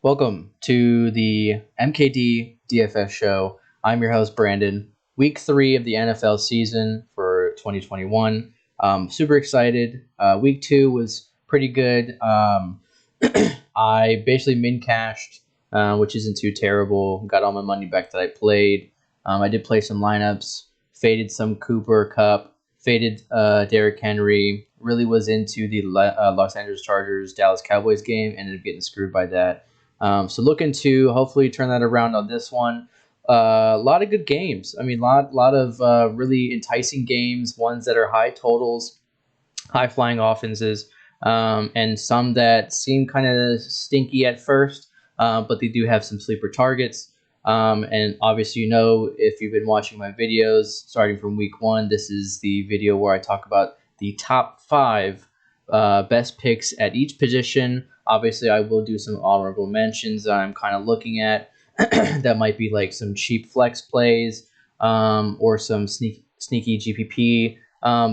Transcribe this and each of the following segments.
Welcome to the MKD DFS show. I'm your host, Brandon. Week 3 of the NFL season for 2021. Super excited. Week 2 was pretty good. I basically min cashed, which isn't too terrible. Got all my money back that I played. I did play some lineups, faded some Cooper Kupp, faded Derrick Henry. Really was into the Los Angeles Chargers Dallas Cowboys game. Ended up getting screwed by that. So looking to hopefully turn that around on this one. A lot of good games. I mean, lot of really enticing games. Ones that are high totals, high flying offenses, and some that seem kind of stinky at first, but they do have some sleeper targets. And obviously, if you've been watching my videos starting from week 1, this is the video where I talk about the top 5 best picks at each position. Obviously, I will do some honorable mentions that I'm kind of looking at that might be like some cheap flex plays or some sneaky GPP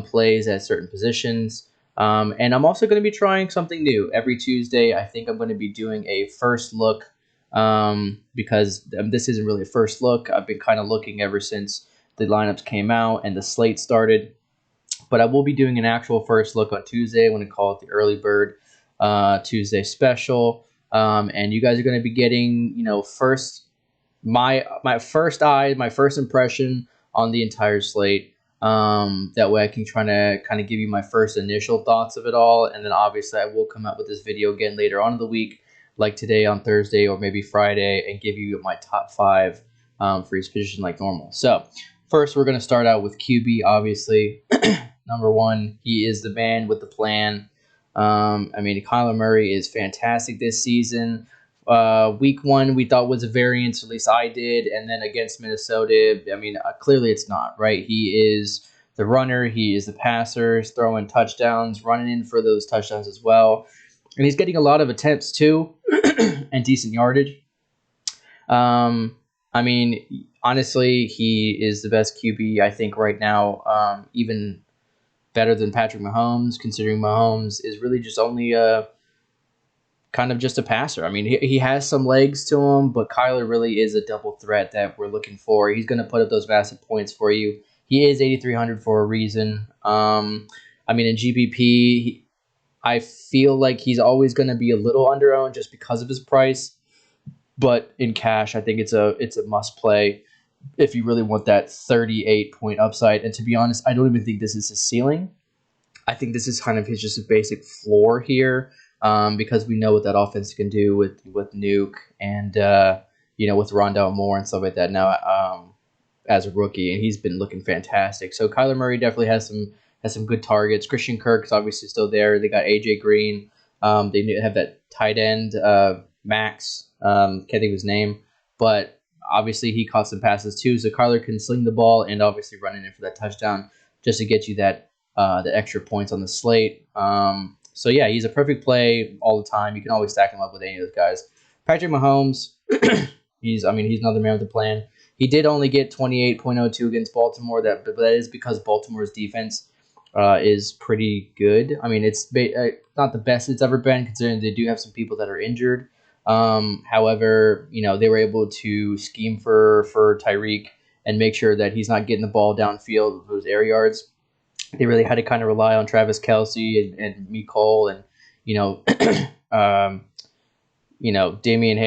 plays at certain positions. And I'm also going to be trying something new. Every Tuesday, I think I'm going to be doing a first look because this isn't really a first look. I've been kind of looking ever since the lineups came out and the slate started. But I will be doing an actual first look on Tuesday. I'm going to call it the Early Bird Tuesday special. And you guys are going to be getting, first my first impression on the entire slate. That way I can try to kind of give you my first initial thoughts of it all. And then obviously I will come out with this video again later on in the week, like today on Thursday or maybe Friday, and give you my top 5 for each position like normal. So first we're going to start out with QB, obviously. Number 1, he is the man with the plan. Kylo Murray is fantastic this season. Week 1 we thought was a variance, at least I did, and then against Minnesota, clearly it's not, right? He is the runner, he is the passer, he's throwing touchdowns, running in for those touchdowns as well, and he's getting a lot of attempts too, and decent yardage. Honestly, he is the best QB I think right now, even better than Patrick Mahomes, considering Mahomes is really just only kind of just a passer. I mean, he has some legs to him, but Kyler really is a double threat that we're looking for. He's going to put up those massive points for you. He is 8,300 for a reason. In GBP, I feel like he's always going to be a little under-owned just because of his price. But in cash, I think it's a must play if you really want that 38-point upside. And to be honest, I don't even think this is his ceiling. I think this is kind of just a basic floor here, because we know what that offense can do with Nuke and with Rondale Moore and stuff like that now as a rookie, and he's been looking fantastic. So Kyler Murray definitely has some good targets. Christian Kirk is obviously still there. They got AJ Green. They have that tight end Max. Can't think of his name, but obviously he caught some passes too. So Kyler can sling the ball and obviously running in for that touchdown just to get you that the extra points on the slate. So yeah, he's a perfect play all the time. You can always stack him up with any of those guys. Patrick Mahomes, he's another man with a plan. He did only get 28.02 against Baltimore, but that is because Baltimore's defense is pretty good. I mean, it's not the best it's ever been, considering they do have some people that are injured. However, they were able to scheme for Tyreek and make sure that he's not getting the ball downfield with those air yards. They really had to kind of rely on Travis Kelsey and Mecole and Damian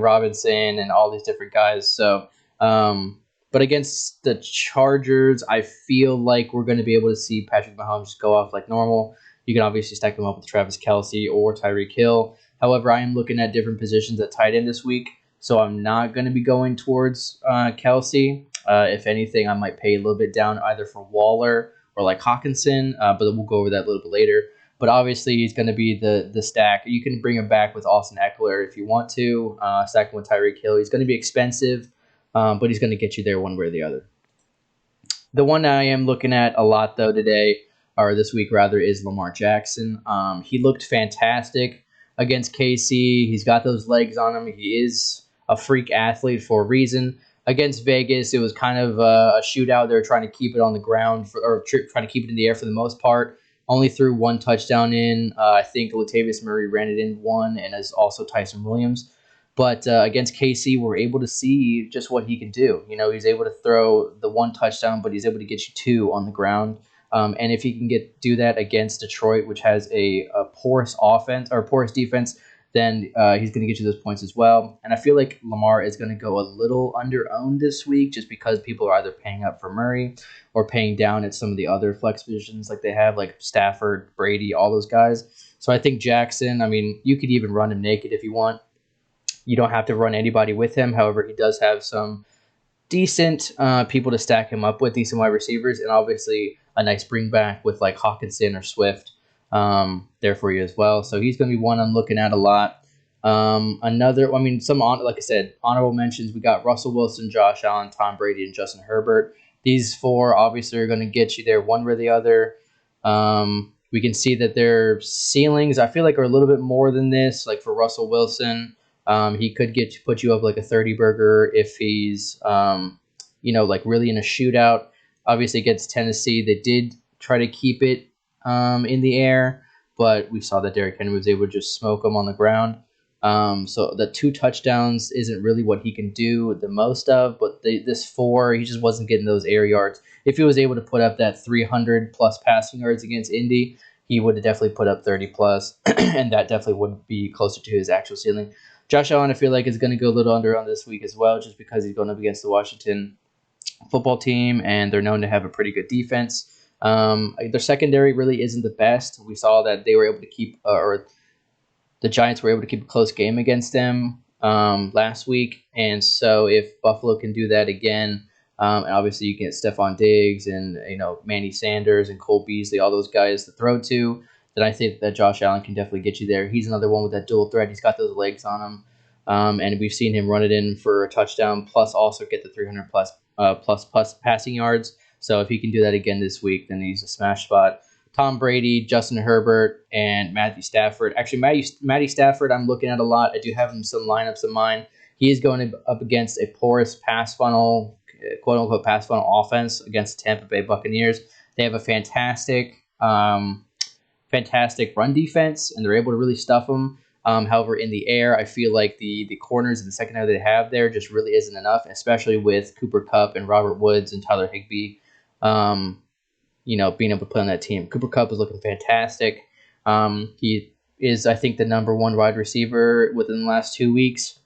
Robinson and all these different guys. So, but against the Chargers, I feel like we're going to be able to see Patrick Mahomes just go off like normal. You can obviously stack them up with Travis Kelsey or Tyreek Hill. However, I am looking at different positions at tight end this week, so I'm not going to be going towards Kelsey. If anything, I might pay a little bit down either for Waller or like Hawkinson, but we'll go over that a little bit later. But obviously, he's going to be the stack. You can bring him back with Austin Eckler if you want to, stack him with Tyreek Hill. He's going to be expensive, but he's going to get you there one way or the other. The one I am looking at a lot, though, this week, is Lamar Jackson. He looked fantastic against KC. He's got those legs on him. He is a freak athlete for a reason. Against Vegas, it was kind of a shootout. They were trying to keep it on the ground trying to keep it in the air for the most part. only threw one touchdown in. I think Latavius Murray ran it in one, and as also Tyson Williams. But against KC, we're able to see just what he can do. He's able to throw the one touchdown, but he's able to get you two on the ground. And if he can do that against Detroit, which has a porous offense or porous defense, then he's going to get you those points as well. And I feel like Lamar is going to go a little under-owned this week just because people are either paying up for Murray or paying down at some of the other flex positions like they have, like Stafford, Brady, all those guys. So I think Jackson, you could even run him naked if you want. You don't have to run anybody with him. However, he does have some decent people to stack him up with, decent wide receivers, and obviously a nice bring back with like Hawkinson or Swift there for you as well. So he's going to be one I'm looking at a lot. Like I said, honorable mentions. We got Russell Wilson, Josh Allen, Tom Brady, and Justin Herbert. These four obviously are going to get you there one way or the other. We can see that their ceilings, I feel like, are a little bit more than this. Like for Russell Wilson, he could put you up like a 30 burger if he's, like really in a shootout. Obviously against Tennessee, they did try to keep it in the air, but we saw that Derrick Henry was able to just smoke him on the ground. So the 2 touchdowns isn't really what he can do the most of, but this 4, he just wasn't getting those air yards. If he was able to put up that 300 plus passing yards against Indy, he would have definitely put up 30 plus, and that definitely would be closer to his actual ceiling. Josh Allen, I feel like, is going to go a little under on this week as well, just because he's going up against the Washington football team, and they're known to have a pretty good defense. Their secondary really isn't the best. We saw that they were able to keep, or the Giants were able to keep a close game against them last week. And so if Buffalo can do that again, and obviously you get Stephon Diggs and Manny Sanders and Cole Beasley, all those guys to throw to, then I think that Josh Allen can definitely get you there. He's another one with that dual threat. He's got those legs on him. And we've seen him run it in for a touchdown, plus also get the 300 plus passing yards. So if he can do that again this week, then he's a smash spot. Tom Brady, Justin Herbert, and Matthew Stafford. Actually, Matty Stafford I'm looking at a lot. I do have him some lineups of mine. He is going up against a porous pass funnel, quote-unquote pass funnel offense against the Tampa Bay Buccaneers. They have a fantastic run defense, and they're able to really stuff them. However, in the air, I feel like the corners in the secondary they have there just really isn't enough, especially with Cooper Kupp and Robert Woods and Tyler Higbee, being able to play on that team. Cooper Kupp is looking fantastic. He is, I think, the number 1 wide receiver within the last 2 weeks.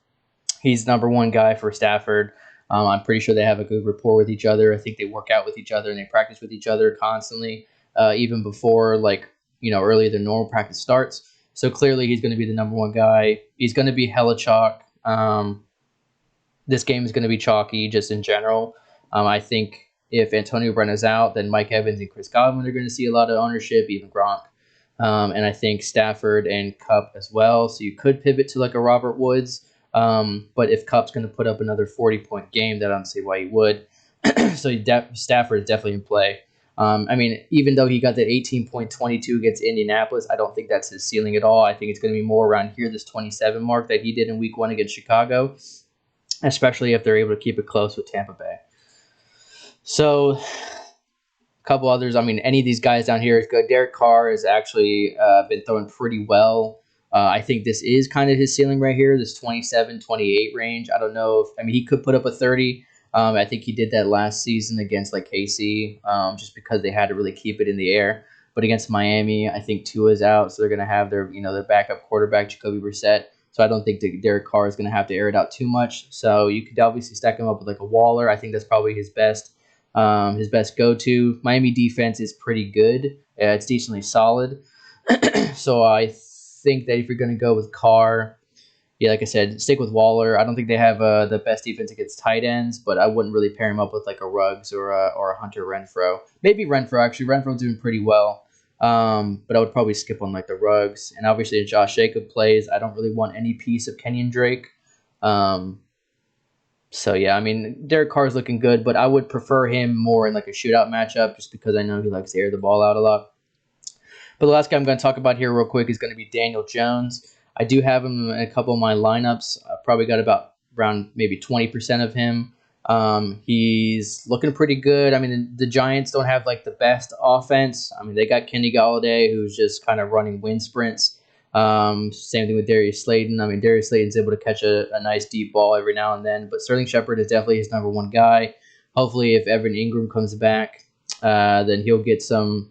He's number 1 guy for Stafford. I'm pretty sure they have a good rapport with each other. I think they work out with each other and they practice with each other constantly, even before earlier than normal practice starts. So clearly he's going to be the number 1 guy. He's going to be hella chalk. This game is going to be chalky just in general. I think if Antonio Brown is out, then Mike Evans and Chris Godwin are going to see a lot of ownership, even Gronk. And I think Stafford and Kupp as well. So you could pivot to like a Robert Woods. But if Kupp's going to put up another 40-point game, that I don't see why he would. So Stafford is definitely in play. Even though he got that 18.22 against Indianapolis, I don't think that's his ceiling at all. I think it's going to be more around here, this 27 mark that he did in week 1 against Chicago, especially if they're able to keep it close with Tampa Bay. So a couple others. Any of these guys down here is good. Derek Carr has actually been throwing pretty well. I think this is kind of his ceiling right here, this 27, 28 range. I don't know if, he could put up a 30. I think he did that last season against like KC, just because they had to really keep it in the air. But against Miami, I think Tua's out, so they're going to have their backup quarterback, Jacoby Brissett. So I don't think that Derek Carr is going to have to air it out too much. So you could obviously stack him up with like a Waller. I think that's probably his best go-to. Miami defense is pretty good. It's decently solid. So I think that if you're going to go with Carr, yeah, like I said, stick with Waller. I don't think they have the best defense against tight ends, but I wouldn't really pair him up with like a Ruggs or a Hunter Renfrow. Maybe Renfrow, actually. Renfrow's doing pretty well. But I would probably skip on like the Ruggs. And obviously if Josh Jacobs plays, I don't really want any piece of Kenyon Drake. So yeah, Derek Carr is looking good, but I would prefer him more in like a shootout matchup just because I know he likes to air the ball out a lot. But the last guy I'm going to talk about here real quick is going to be Daniel Jones. I do have him in a couple of my lineups. I probably got around maybe 20% of him. He's looking pretty good. I mean, the Giants don't have like the best offense. I mean, they got Kenny Galladay, who's just kind of running wind sprints. Same thing with Darius Slayton. I mean, Darius Slayton's able to catch a nice deep ball every now and then, but Sterling Shepard is definitely his number one guy. Hopefully, if Evan Ingram comes back, then he'll get some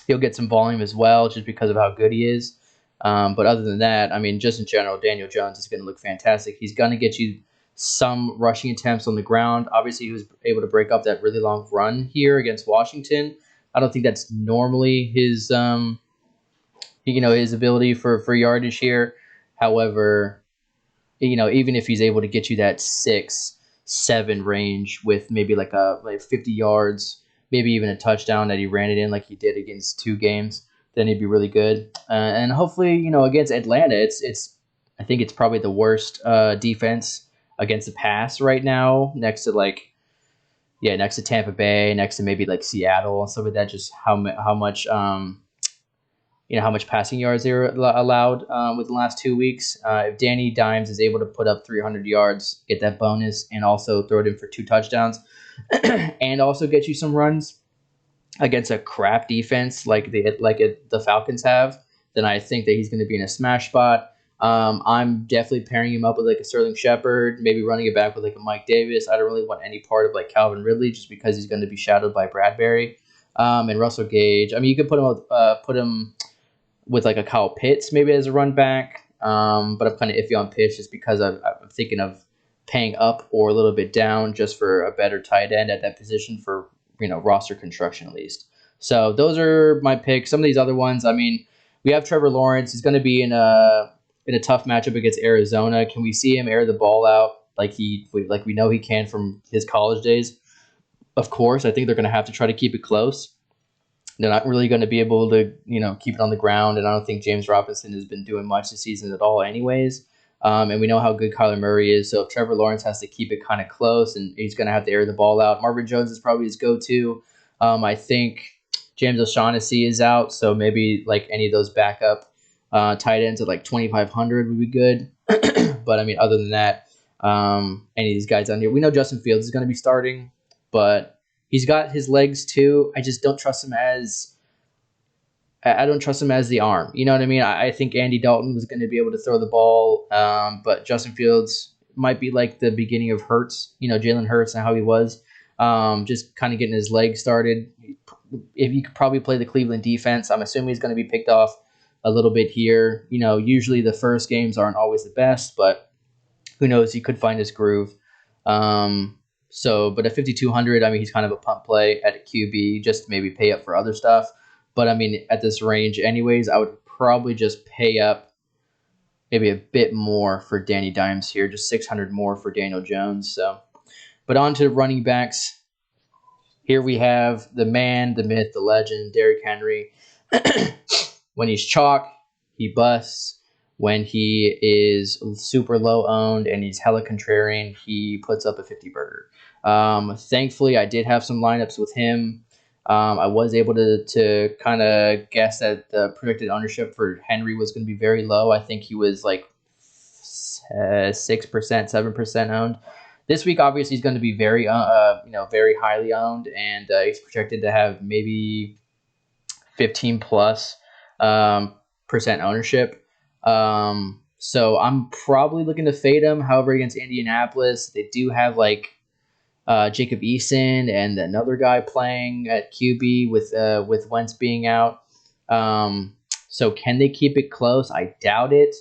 volume as well, just because of how good he is. But other than that, I mean, just in general, Daniel Jones is going to look fantastic. He's going to get you some rushing attempts on the ground. Obviously, he was able to break up that really long run here against Washington. I don't think that's normally his his ability for yardage here. However, even if he's able to get you that 6-7 range with maybe like 50 yards, maybe even a touchdown that he ran it in like he did against 2 games, then he'd be really good. And hopefully, against Atlanta, I think it's probably the worst defense against the pass right now, next to Tampa Bay, next to maybe like Seattle and stuff like that. Just how much how much passing yards they were allowed with the last 2 weeks. If Danny Dimes is able to put up 300 yards, get that bonus, and also throw it in for 2 touchdowns, and also get you some runs against a crap defense like the Falcons have, then I think that he's going to be in a smash spot. I'm definitely pairing him up with like a Sterling Shepard, maybe running it back with like a Mike Davis. I don't really want any part of like Calvin Ridley just because he's going to be shadowed by Bradbury and Russell Gage. I mean, you could put him with like a Kyle Pitts maybe as a run back, but I'm kind of iffy on Pitts just because I'm thinking of paying up or a little bit down just for a better tight end at that position for roster construction at least. So those are my picks. Some of these other ones, I mean, we have Trevor Lawrence. He's going to be in a tough matchup against Arizona. Can we see him air the ball out like we know he can from his college days? Of course, I think they're going to have to try to keep it close. They're not really going to be able to, keep it on the ground, and I don't think James Robinson has been doing much this season at all anyways. And we know how good Kylo Murray is, so if Trevor Lawrence has to keep it kind of close, and he's going to have to air the ball out. Marvin Jones is probably his go-to. I think James O'Shaughnessy is out, so maybe like any of those backup tight ends at like 2,500 would be good. But I mean, other than that, any of these guys on here, we know Justin Fields is going to be starting, but he's got his legs too. I just don't trust him as the arm. You know what I mean? I think Andy Dalton was going to be able to throw the ball, but Justin Fields might be like the beginning of Hurts, Jalen Hurts and how he was, just kind of getting his legs started. If you could probably play the Cleveland defense, I'm assuming he's going to be picked off a little bit here. Usually the first games aren't always the best, but who knows? He could find his groove. But at 5,200, I mean, he's kind of a punt play at a QB, just to maybe pay up for other stuff. But I mean, at this range anyways, I would probably just pay up maybe a bit more for Danny Dimes here, just 600 more for Daniel Jones. So, but on to running backs. Here we have the man, the myth, the legend, Derrick Henry. When he's chalk, he busts. When he is super low owned and he's hella contrarian, he puts up a 50-burger. Thankfully, I did have some lineups with him. I was able to kind of guess that the predicted ownership for Henry was going to be very low. I think he was like 6%, 7% owned. This week, obviously, he's going to be very highly owned, and he's projected to have maybe 15 plus percent ownership. So I'm probably looking to fade him. However, against Indianapolis, they do have like Jacob Eason and another guy playing at QB with Wentz being out. So can they keep it close? I doubt it.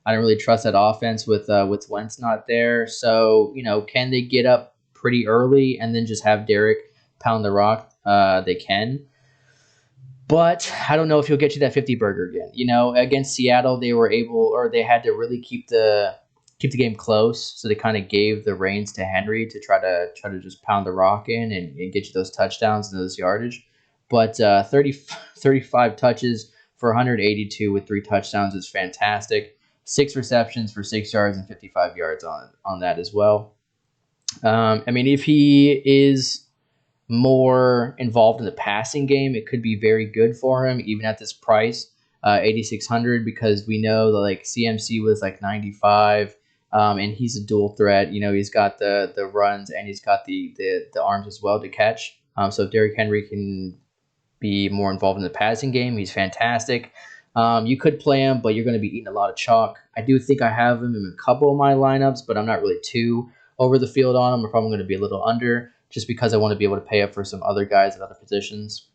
I don't really trust that offense with Wentz not there. So can they get up pretty early and then just have Derrick pound the rock? They can. But I don't know if he'll get you that 50-burger again. Against Seattle, they had to really keep the game close, so they kind of gave the reins to Henry to try to just pound the rock in and get you those touchdowns and those yardage. But 35 touches for 182 with 3 touchdowns is fantastic. 6 receptions for 6 yards and 55 yards on that as well. I mean, if he is more involved in the passing game, it could be very good for him, even at this price, 8,600, because we know that like CMC was like 95. And he's a dual threat. He's got the runs and he's got the arms as well to catch. So if Derrick Henry can be more involved in the passing game, he's fantastic. You could play him, but you're going to be eating a lot of chalk. I do think I have him in a couple of my lineups, but I'm not really too over the field on him. I'm probably going to be a little under just because I want to be able to pay up for some other guys at other positions.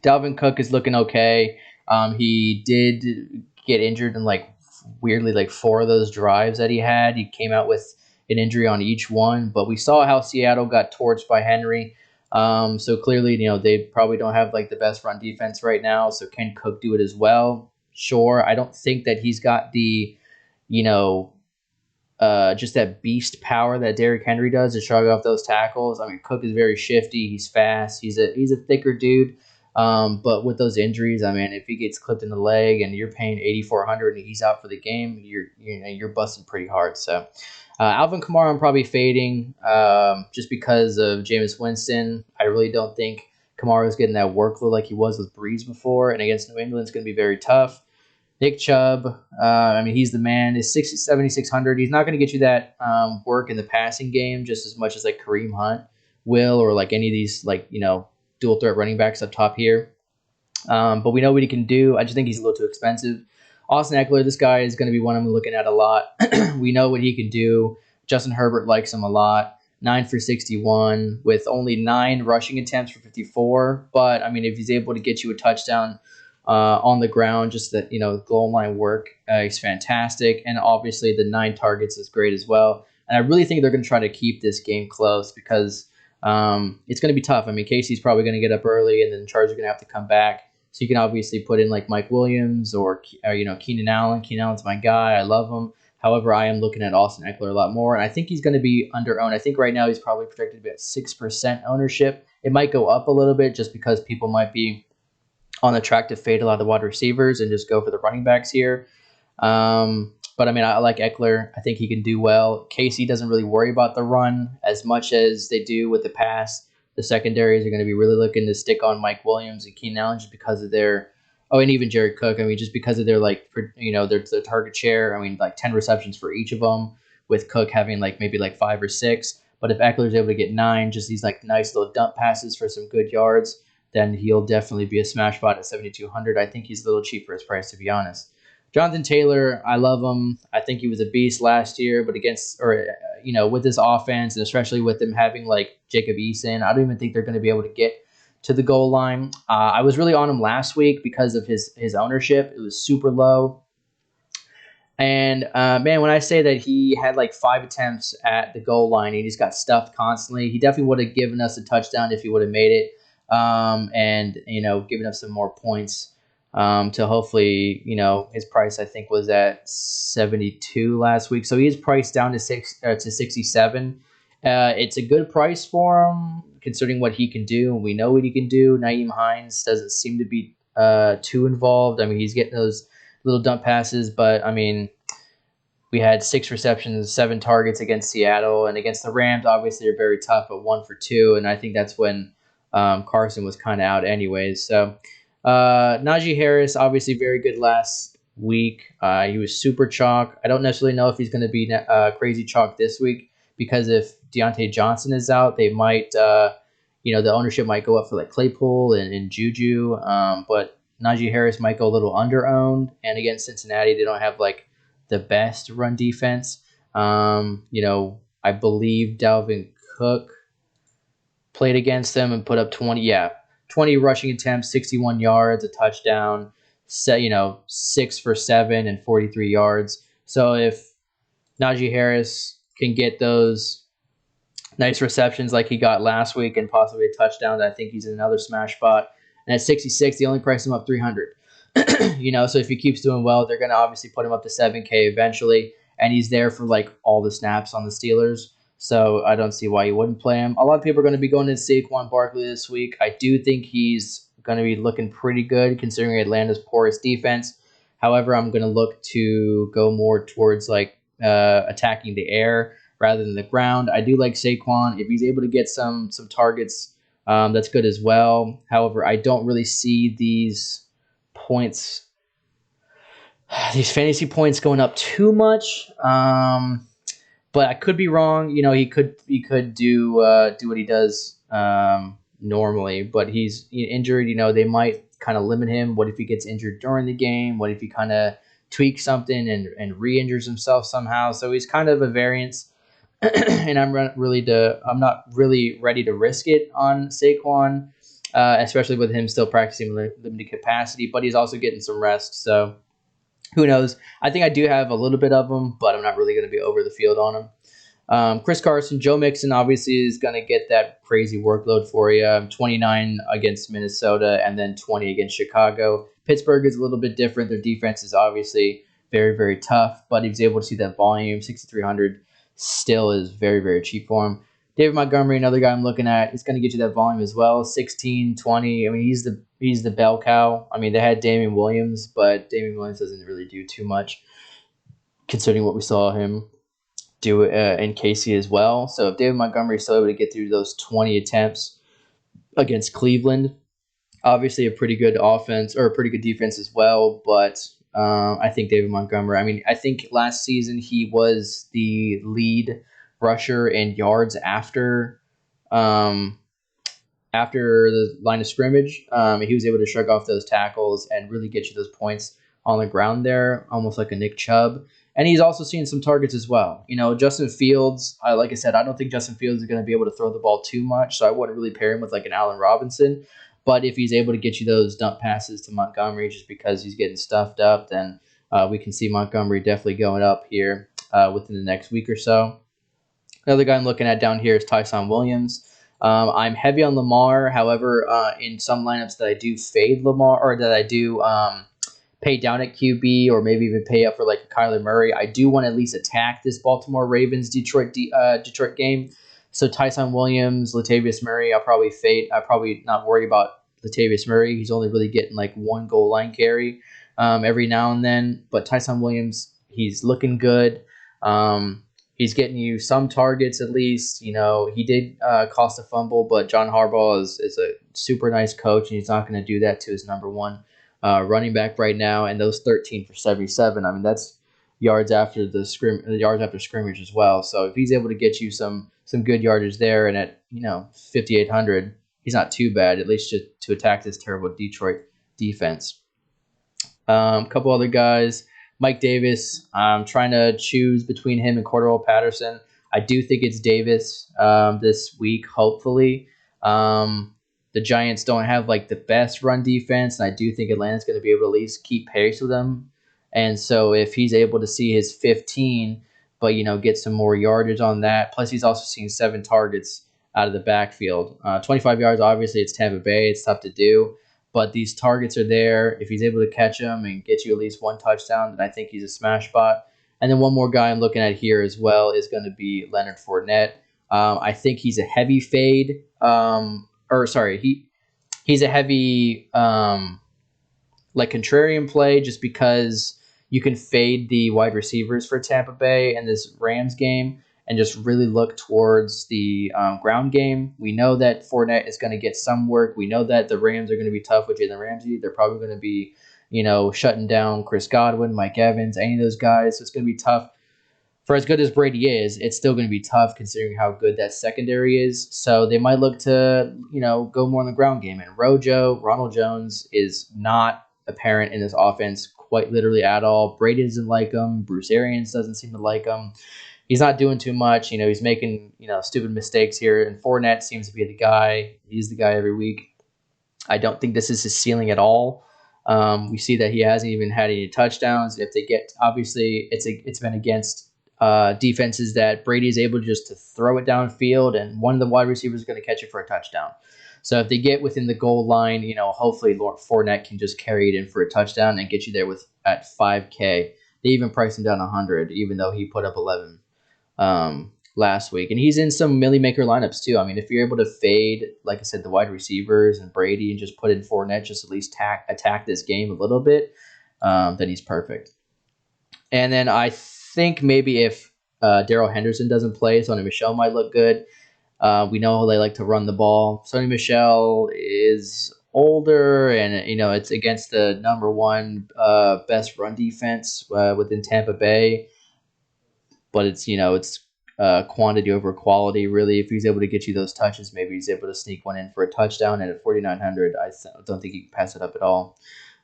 Dalvin Cook is looking okay. He did get injured in weirdly 4 of those drives that he had. He came out with an injury on each one, but we saw how Seattle got torched by Henry. So clearly, they probably don't have the best run defense right now. So can Cook do it as well? Sure. I don't think that he's got the, just that beast power that Derrick Henry does to shrug off those tackles. I mean, Cook is very shifty. He's fast. He's a thicker dude. But with those injuries, I mean, if he gets clipped in the leg and you're paying $8,400 and he's out for the game, you're busting pretty hard. So Alvin Kamara, I'm probably fading just because of Jameis Winston. I really don't think Kamara is getting that workload like he was with Breeze before, and against New England, it's going to be very tough. Nick Chubb, I mean, he's the man. Is 7,600. He's not going to get you that work in the passing game just as much as Kareem Hunt will, or any of these dual threat running backs up top here. But we know what he can do. I just think he's a little too expensive. Austin Eckler, this guy is going to be one I'm looking at a lot. We know what he can do. Justin Herbert likes him a lot. 9 for 61 with only 9 rushing attempts for 54. But, I mean, if he's able to get you a touchdown on the ground, just that, goal line work, he's fantastic. And obviously the 9 targets is great as well. And I really think they're going to try to keep this game close because it's going to be tough. I mean, Casey's probably going to get up early, and then the Chargers are going to have to come back. So you can obviously put in Mike Williams or Keenan Allen. Keenan Allen's my guy. I love him. However, I am looking at Austin Eckler a lot more, and I think he's going to be under-owned. I think right now he's probably projected to be at 6% ownership. It might go up a little bit just because people might be on the track to fade a lot of the wide receivers and just go for the running backs here. But, I mean, I like Eckler. I think he can do well. Casey doesn't really worry about the run as much as they do with the pass. The secondaries are going to be really looking to stick on Mike Williams and Keane Allen just because of their – and even Jared Cook. I mean, just because of their, their target share. I mean, 10 receptions for each of them, with Cook having, maybe 5 or 6. But if Eckler's able to get 9, just these, nice little dump passes for some good yards, then he'll definitely be a smash spot at 7,200. I think he's a little cheap for his price, to be honest. Jonathan Taylor, I love him. I think he was a beast last year, but with this offense, and especially with them having Jacob Eason, I don't even think they're going to be able to get to the goal line. I was really on him last week because of his ownership. It was super low. And, man, when I say that he had 5 attempts at the goal line and he's got stuffed constantly, he definitely would have given us a touchdown if he would have made it and given us some more points. To hopefully, his price I think was at 72 last week, so he's priced down to 67. It's a good price for him considering what he can do, and we know what he can do. Nyheim Hines doesn't seem to be too involved. I mean, he's getting those little dump passes, but I mean, we had 6 receptions, 7 targets against Seattle, and against the Rams, obviously they're very tough, but 1 for 2, and I think that's when Carson was kind of out anyways. So. Naji Harris, obviously very good last week. He was super chalk. I don't necessarily know if he's going to be crazy chalk this week because if Deontay Johnson is out, they might, the ownership might go up for Claypool and Juju. But Naji Harris might go a little under-owned. And against Cincinnati, they don't have the best run defense. I believe Dalvin Cook played against them and put up 20 rushing attempts, 61 yards, a touchdown, 6 for 7 and 43 yards. So if Naji Harris can get those nice receptions like he got last week and possibly a touchdown, I think he's in another smash spot. And at 66, they only priced him up 300. So if he keeps doing well, they're going to obviously put him up to 7K eventually. And he's there for all the snaps on the Steelers. So I don't see why you wouldn't play him. A lot of people are going to be going to Saquon Barkley this week. I do think he's going to be looking pretty good considering Atlanta's porous defense. However, I'm going to look to go more towards attacking the air rather than the ground. I do like Saquon. If he's able to get some targets, that's good as well. However, I don't really see these points these fantasy points going up too much. But I could be wrong. He could do what he does normally, but he's injured. They might kind of limit him. What if he gets injured during the game? What if he kind of tweaks something and re-injures himself somehow? So he's kind of a variance, and I'm not really ready to risk it on Saquon, especially with him still practicing limited capacity. But he's also getting some rest, so who knows? I think I do have a little bit of him, but I'm not really going to be over the field on him. Chris Carson, Joe Mixon obviously is going to get that crazy workload for you. 29 against Minnesota and then 20 against Chicago. Pittsburgh is a little bit different. Their defense is obviously very, very tough, but he was able to see that volume. 6,300 still is very, very cheap for him. David Montgomery, another guy I'm looking at, is going to get you that volume as well. 16, 20. I mean, he's the bell cow. I mean, they had Damian Williams, but Damian Williams doesn't really do too much considering what we saw him do in KC as well. So if David Montgomery is still able to get through those 20 attempts against Cleveland, obviously a pretty good offense or a pretty good defense as well, but I think David Montgomery, I think last season he was the lead rusher in yards after the line of scrimmage. He was able to shrug off those tackles and really get you those points on the ground there, almost like a Nick Chubb. And he's also seen some targets as well. Justin Fields, like I said, I don't think Justin Fields is going to be able to throw the ball too much, so I wouldn't really pair him with like an Allen Robinson. But if he's able to get you those dump passes to Montgomery just because he's getting stuffed up, then we can see Montgomery definitely going up here within the next week or so. Another guy I'm looking at down here is Tyson Williams. I'm heavy on Lamar. However, in some lineups that I do fade Lamar or that I do pay down at QB or maybe even pay up for like Kylo Murray, I do want to at least attack this Baltimore Ravens Detroit game. So Tyson Williams, Latavius Murray, I'll probably fade. I'll probably not worry about Latavius Murray. He's only really getting like one goal line carry every now and then. But Tyson Williams, he's looking good. He's getting you some targets at least. He did cost a fumble, but John Harbaugh is a super nice coach, and he's not going to do that to his number one running back right now. And those 13 for 77, that's yards after scrimmage as well. So if he's able to get you some good yardage there, and at 5,800, he's not too bad, at least just to attack this terrible Detroit defense. A couple other guys. Mike Davis, I'm trying to choose between him and Cordell Patterson. I do think it's Davis this week, hopefully. The Giants don't have like the best run defense, and I do think Atlanta's going to be able to at least keep pace with them. And so if he's able to see his 15, but get some more yardage on that, plus he's also seen 7 targets out of the backfield. 25 yards, obviously it's Tampa Bay, it's tough to do. But these targets are there. If he's able to catch them and get you at least one touchdown, then I think he's a smash spot. And then one more guy I'm looking at here as well is going to be Leonard Fournette. I think he's a heavy fade. He's a heavy contrarian play just because you can fade the wide receivers for Tampa Bay in this Rams game and just really look towards the ground game. We know that Fournette is going to get some work. We know that the Rams are going to be tough with Jalen Ramsey. They're probably going to be, shutting down Chris Godwin, Mike Evans, any of those guys. So it's going to be tough. For as good as Brady is, it's still going to be tough considering how good that secondary is. So they might look to, go more in the ground game. And Ronald Jones, is not apparent in this offense quite literally at all. Brady doesn't like him. Bruce Arians doesn't seem to like him. He's not doing too much. He's making, stupid mistakes here. And Fournette seems to be the guy. He's the guy every week. I don't think this is his ceiling at all. We see that he hasn't even had any touchdowns. If they get, obviously, it's been against defenses that Brady is able just to throw it downfield, and one of the wide receivers is going to catch it for a touchdown. So if they get within the goal line, hopefully Fournette can just carry it in for a touchdown and get you there at 5K. They even priced him down 100, even though he put up 11 last week. And he's in some Millie Maker lineups too. If you're able to fade, like I said, the wide receivers and Brady and just put in Fournette, just at least attack this game a little bit, then he's perfect. And then I think maybe if Darrell Henderson doesn't play, Sony Michel might look good. We know they like to run the ball. Sony Michel is older, and it's against the number one best run defense within Tampa Bay. But it's quantity over quality, really. If he's able to get you those touches, maybe he's able to sneak one in for a touchdown. And at 4,900, I don't think you can pass it up at all.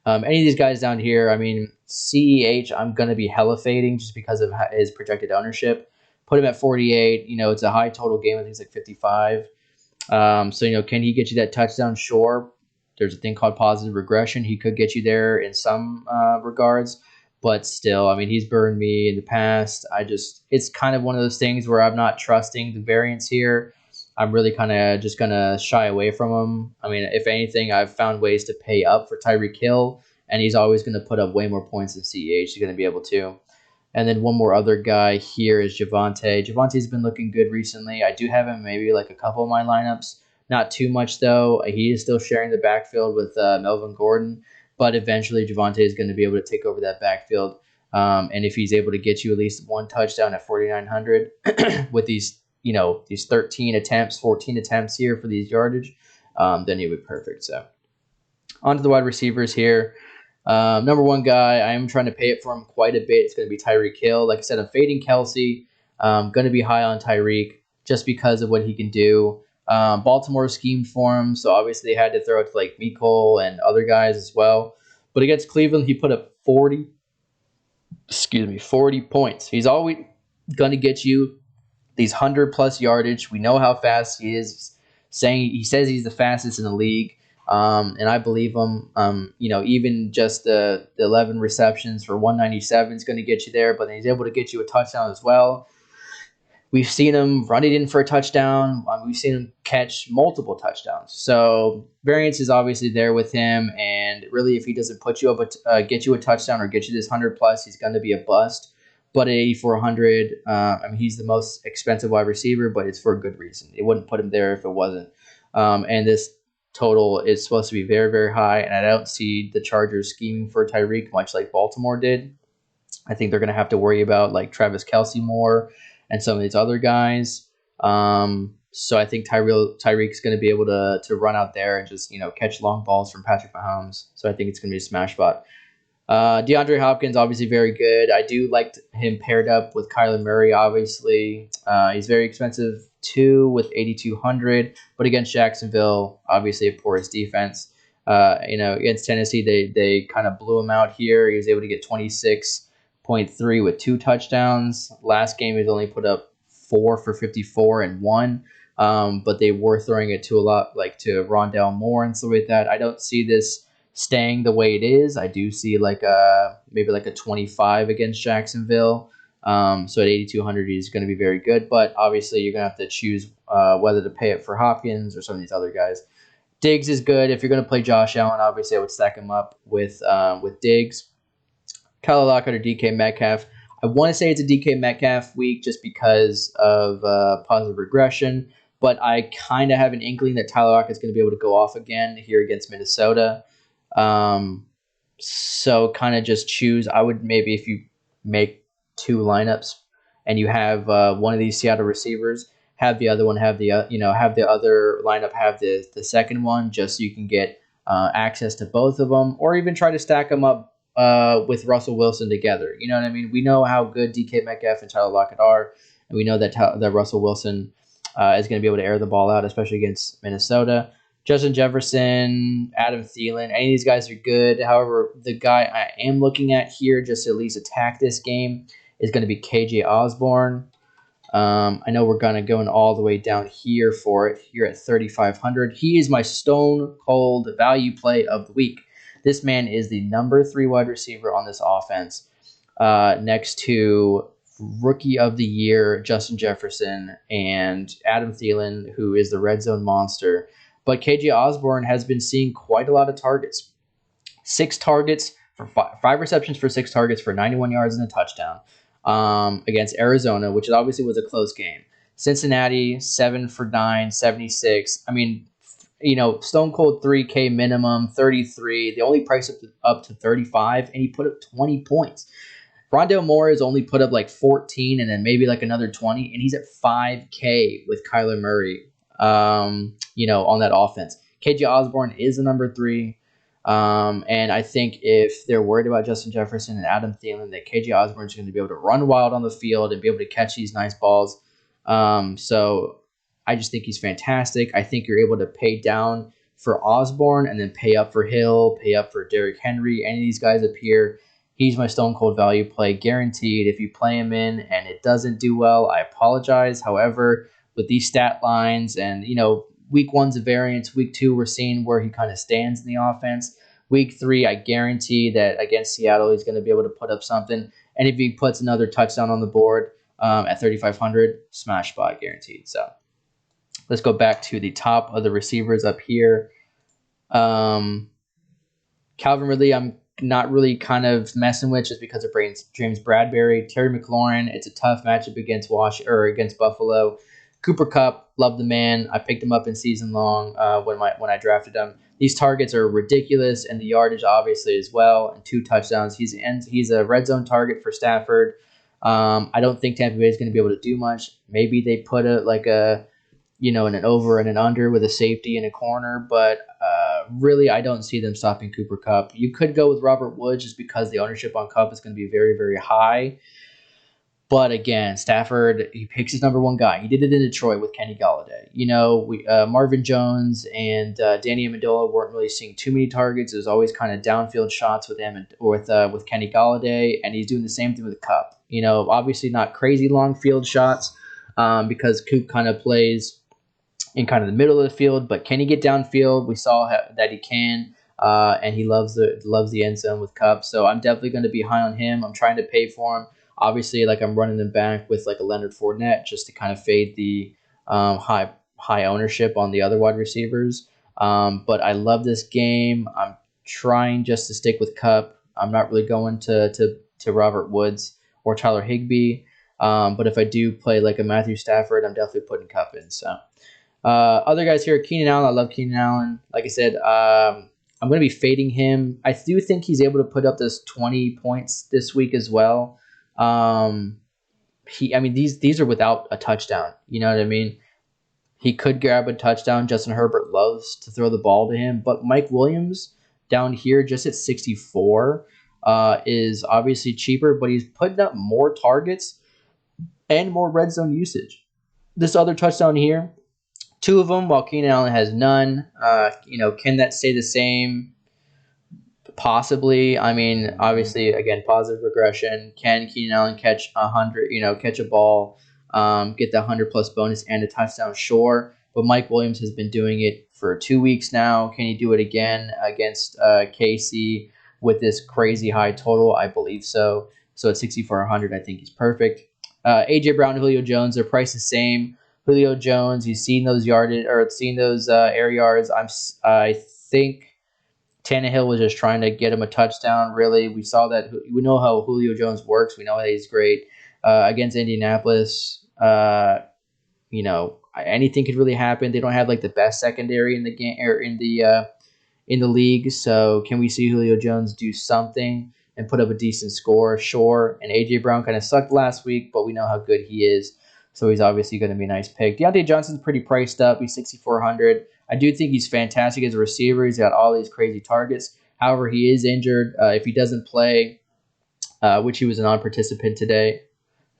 Any of these guys down here, I mean, CEH, I'm going to be hella fading just because of his projected ownership. Put him at 48. It's a high total game. I think it's like 55. So, can he get you that touchdown? Sure. There's a thing called positive regression. He could get you there in some regards. But still, I mean, he's burned me in the past. It's kind of one of those things where I'm not trusting the variance here. I'm really kind of just going to shy away from him. I mean, if anything, I've found ways to pay up for Tyreek Hill, and he's always going to put up way more points than CEH. He's going to be able to. And then one more other guy here is Javonte. Javonte's been looking good recently. I do have him maybe like a couple of my lineups. Not too much, though. He is still sharing the backfield with Melvin Gordon, but eventually Javonte is going to be able to take over that backfield. And if he's able to get you at least one touchdown at 4,900 with these 13 attempts, 14 attempts here for these yardage, then he would be perfect. So on to the wide receivers here. Number one guy, I am trying to pay it for him quite a bit. It's going to be Tyreek Hill. Like I said, I'm fading Kelsey. Going to be high on Tyreek just because of what he can do. Baltimore schemed for him, so obviously they had to throw it to like Mecole and other guys as well. But against Cleveland, he put up 40 points. He's always going to get you these 100+ yardage. We know how fast he is. He says he's the fastest in the league, and I believe him. Even just the 11 receptions for 197 is going to get you there, but then he's able to get you a touchdown as well. We've seen him run it in for a touchdown. We've seen him catch multiple touchdowns. So variance is obviously there with him, and really, if he doesn't put you up, get you a touchdown or get you this 100+, he's going to be a bust. But at 8,400, he's the most expensive wide receiver, but it's for a good reason. It wouldn't put him there if it wasn't. And this total is supposed to be very, very high, and I don't see the Chargers scheming for Tyreek much like Baltimore did. I think they're going to have to worry about like Travis Kelsey more and some of these other guys. So I think Tyreek's going to be able to run out there and just catch long balls from Patrick Mahomes. So I think it's going to be a smash spot. DeAndre Hopkins, obviously very good. I do like him paired up with Kylo Murray, obviously. He's very expensive too with 8,200. But against Jacksonville, obviously a porous defense. Against Tennessee, they kind of blew him out here. He was able to get 26.3 with 2 touchdowns. Last game, he's only put up 4 for 54 and 1. But they were throwing it to a lot, like to Rondale Moore and stuff like that. I don't see this staying the way it is. I do see maybe like a 25 against Jacksonville. So at 8,200, he's going to be very good. But obviously, you're going to have to choose whether to pay it for Hopkins or some of these other guys. Diggs is good. If you're going to play Josh Allen, obviously I would stack him up with Diggs. Tyler Lockett or DK Metcalf. I want to say it's a DK Metcalf week just because of positive regression, but I kind of have an inkling that Tyler Lockett is going to be able to go off again here against Minnesota. So kind of just choose. I would maybe, if you make 2 lineups and you have one of these Seattle receivers, have the other one have the other lineup have the second one, just so you can get access to both of them, or even try to stack them up with Russell Wilson together. You know what I mean? We know how good DK Metcalf and Tyler Lockett are, and we know that Russell Wilson is going to be able to air the ball out, especially against Minnesota. Justin Jefferson, Adam Thielen, any of these guys are good. However, the guy I am looking at here, just to at least attack this game, is going to be KJ Osborne. I know we're going to go all the way down here for it, here at 3,500. He is my stone cold value play of the week. This man is the number 3 wide receiver on this offense, next to Rookie of the Year Justin Jefferson and Adam Thielen, who is the red zone monster. But KJ Osborne has been seeing quite a lot of targets. 6 targets for 5 receptions for 6 targets for 91 yards and a touchdown against Arizona, which obviously was a close game. Cincinnati, 7 for 9, 76. I mean, stone cold 3K minimum, 33. They only priced up to 35, and he put up 20 points. Rondale Moore has only put up like 14 and then maybe like another 20, and he's at 5K with Kylo Murray, on that offense. KJ Osborne is the number 3. And I think if they're worried about Justin Jefferson and Adam Thielen, that KJ Osborne is going to be able to run wild on the field and be able to catch these nice balls. So I just think he's fantastic. I think you're able to pay down for Osborne and then pay up for Hill, pay up for Derrick Henry, any of these guys up here. He's my stone cold value play, guaranteed. If you play him in and it doesn't do well, I apologize. However, with these stat lines and, week 1's a variance. Week 2, we're seeing where he kind of stands in the offense. Week 3, I guarantee that against Seattle, he's going to be able to put up something. And if he puts another touchdown on the board at 3,500, smash spot guaranteed. So let's go back to the top of the receivers up here. Calvin Ridley, I'm not really kind of messing with just because of James Bradbury. Terry McLaurin, it's a tough matchup against Buffalo. Cooper Kupp, love the man. I picked him up in season long when I drafted him. These targets are ridiculous, and the yardage obviously as well, and 2 touchdowns. He's a red zone target for Stafford. I don't think Tampa Bay is going to be able to do much. Maybe they put an over and an under with a safety in a corner, but really I don't see them stopping Cooper Kupp. You could go with Robert Woods just because the ownership on Kupp is going to be very, very high. But again, Stafford, he picks his number 1 guy. He did it in Detroit with Kenny Golladay. Marvin Jones and Danny Amendola weren't really seeing too many targets. There's always kind of downfield shots with him with Kenny Golladay, and he's doing the same thing with Kupp. Obviously not crazy long field shots because Coop kind of plays in kind of the middle of the field. But can he get downfield? We saw that he can, and he loves the end zone with Kupp. So I'm definitely going to be high on him. I'm trying to pay for him. Obviously, I'm running them back with a Leonard Fournette just to kind of fade the high ownership on the other wide receivers. But I love this game. I'm trying just to stick with Kupp. I'm not really going to Robert Woods or Tyler Higbee. But if I do play a Matthew Stafford, I'm definitely putting Kupp in. So other guys here, Keane Allen. I love Keane Allen. Like I said, I'm going to be fading him. I do think he's able to put up those 20 points this week as well. These are without a touchdown. You know what I mean? He could grab a touchdown. Justin Herbert loves to throw the ball to him, but Mike Williams down here just at 64 is obviously cheaper, but he's putting up more targets and more red zone usage. This other touchdown here, 2 of them, while Keenan Allen has none. Can that stay the same? Possibly. Obviously, again, positive regression. Can Keenan Allen catch 100? Catch a ball, get the 100+ bonus and a touchdown? Sure. But Mike Williams has been doing it for 2 weeks now. Can he do it again against KC with this crazy high total? I believe so. So at 6,400, I think he's perfect. AJ Brown and Julio Jones, their price is same. Julio Jones, you've seen those air yards. I think Tannehill was just trying to get him a touchdown, really. We saw that. We know how Julio Jones works. We know that he's great. Against Indianapolis, anything could really happen. They don't have the best secondary in the game or in the league. So can we see Julio Jones do something and put up a decent score? Sure. And AJ Brown kind of sucked last week, but we know how good he is. So he's obviously going to be a nice pick. Deontay Johnson's pretty priced up. He's 6,400. I do think he's fantastic as a receiver. He's got all these crazy targets. However, he is injured. If he doesn't play, which he was a non-participant today.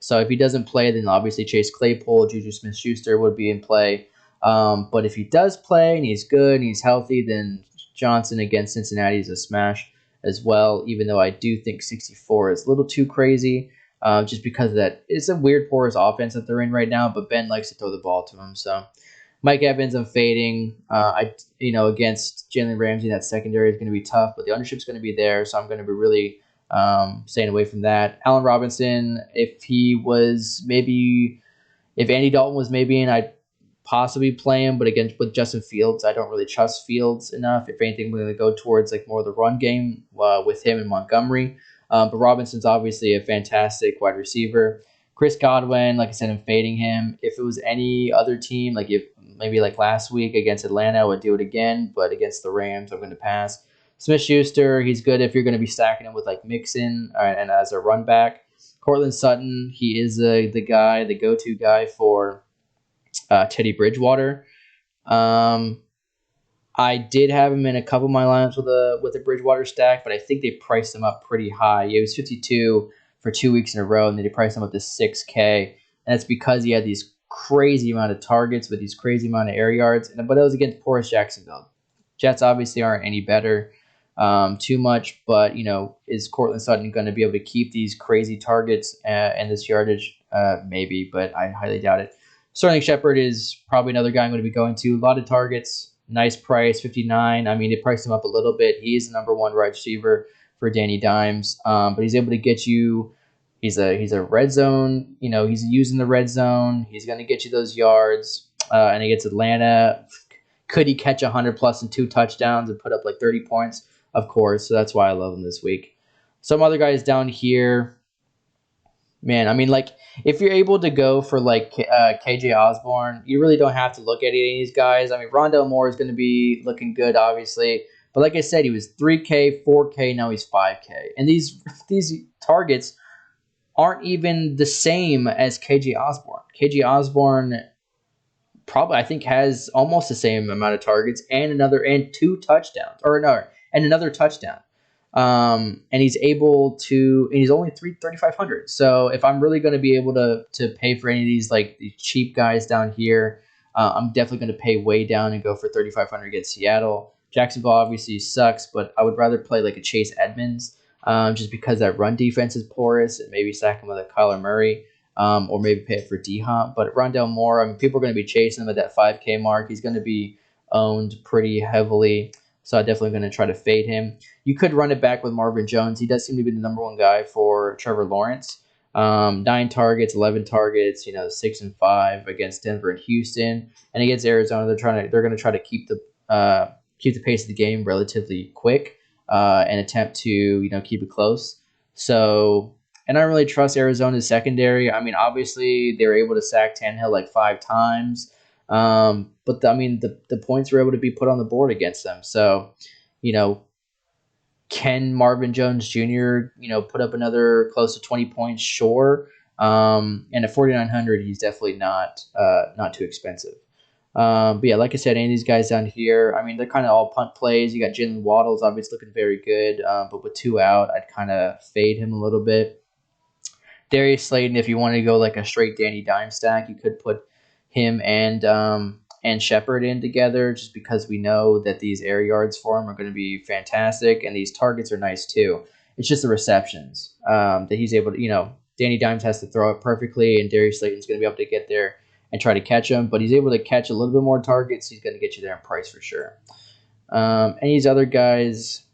So if he doesn't play, then obviously Chase Claypool, Juju Smith-Schuster would be in play. But if he does play and he's good and he's healthy, then Johnson against Cincinnati is a smash as well, even though I do think 64 is a little too crazy just because of that. It's a weird porous offense that they're in right now, but Ben likes to throw the ball to him. So Mike Evans, I'm fading. Against Jalen Ramsey, that secondary is going to be tough, but the ownership's going to be there, so I'm going to be really staying away from that. Allen Robinson, if Andy Dalton was maybe in, I'd possibly play him, but again, with Justin Fields, I don't really trust Fields enough. If anything, we're going to go towards more of the run game with him and Montgomery. But Robinson's obviously a fantastic wide receiver. Chris Godwin, like I said, I'm fading him. If it was any other team, maybe last week against Atlanta, I would do it again. But against the Rams, I'm going to pass. Smith-Schuster, he's good if you're going to be stacking him with Mixon and as a run back. Cortland Sutton, he is the go-to guy for Teddy Bridgewater. I I did have him in a couple of my lineups with a Bridgewater stack, but I think they priced him up pretty high. It was 52 for 2 weeks in a row, and then they priced him up to 6K, and that's because he had these crazy amount of targets with these crazy amount of air yards, but it was against porous Jacksonville. Jets obviously aren't any better too much, but is Cortland Sutton going to be able to keep these crazy targets and this yardage? Maybe, but I highly doubt it. Sterling Shepard is probably another guy I'm going to be going to. A lot of targets. Nice price, 59. I mean, it priced him up a little bit. He is the number one wide receiver for Danny Dimes, but he's able to get you. He's a red zone. He's using the red zone. He's going to get you those yards, and he gets Atlanta. Could he catch 100 plus and 2 touchdowns and put up like 30 points? Of course. So that's why I love him this week. Some other guys down here. Man, I mean, like, if you're able to go for, like, KJ Osborne, you really don't have to look at any of these guys. I mean, Rondale Moore is going to be looking good, obviously. But like I said, he was 3K, 4K, now he's 5K. And these targets aren't even the same as KJ Osborne. KJ Osborne probably, I think, has almost the same amount of targets and 2 touchdowns. And another touchdown. And he's able to, and he's only 3,500. So if I'm really going to be able to pay for any of these, like the cheap guys down here, I'm definitely going to pay way down and go for 3,500 against Seattle. Jacksonville obviously sucks, but I would rather play like a Chase Edmonds, just because that run defense is porous, and maybe stack him with a Kyler Murray, or maybe pay it for D-Hop. But Rondale Moore, I mean, people are going to be chasing him at that 5K mark. He's going to be owned pretty heavily. So I'm definitely going to try to fade him. You could run it back with Marvin Jones. He does seem to be the number one guy for Trevor Lawrence. 9 targets, 11 targets, 6 and 5 against Denver and Houston, and against Arizona. They're going to try to keep the pace of the game relatively quick, and attempt to keep it close. So, and I don't really trust Arizona's secondary. I mean, obviously they were able to sack Tannehill like 5 times. But the points were able to be put on the board against them. So, can Marvin Jones Jr., put up another close to 20 points? Sure. And at 4,900, he's definitely not too expensive. But yeah, like I said, any of these guys down here, I mean, they're kind of all punt plays. You got Jalen Waddle's obviously looking very good. But with 2 out, I'd kind of fade him a little bit. Darius Slayton, if you wanted to go like a straight Danny Dime stack, you could put him and Shepard in together, just because we know that these air yards for him are going to be fantastic, and these targets are nice too. It's just the receptions that he's able to, Danny Dimes has to throw it perfectly, and Darius Slayton's going to be able to get there and try to catch him, but he's able to catch a little bit more targets. He's going to get you there in price for sure. Any of these other guys,